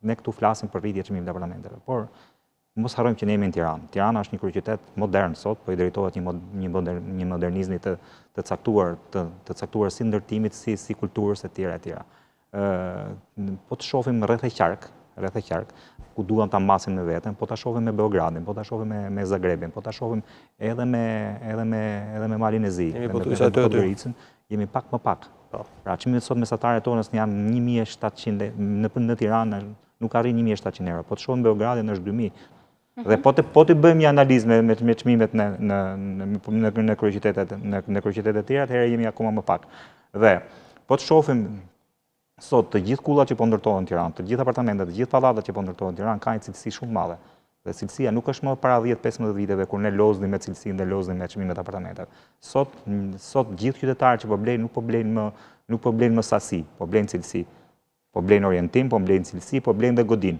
ne këtu flasim për rritje çmimit të apartamenteve, por mos harrojmë që ne jemi në Tiranë. Tirana është një kryeqytet modern sot, po i drejtohet një modernizmi të caktuar si ndërtimit, si kulturës e tjera. Po të shohim rreth e qark, ku duam ta mbasim me veten, po ta shohim me Beogradin, po ta shohim me Zagrebin, po ta shohim edhe me Malin e Zi, me Podgoricën, jemi pak më pak. Pra, çmimet sot mesatare tonës janë 1.700 në Tiranë, nuk arrin 1.700 euro, po të shohim Beogradin është 2.000. Dhe po të bëjmë një analizë me çmimet në kryeqytetet e tjera, atëherë jemi akoma më pak. Dhe po të shohim sot të gjithë kullat që po ndërtohen në Tiranë, të gjithë apartamentet, të gjithë pallatet që po ndërtohen në Tiranë kanë një cilësi shumë madhe. Dhe cilësia nuk është më para 10-15 viteve kur ne loznim me cilësinë dhe loznim me çmimet e apartamenteve. Sot gjithë qytetarët që po blejnë nuk po blejnë më sasi, po blejnë cilësi. Po blejnë orientim, po blejnë cilësi, po blejnë dhe godin.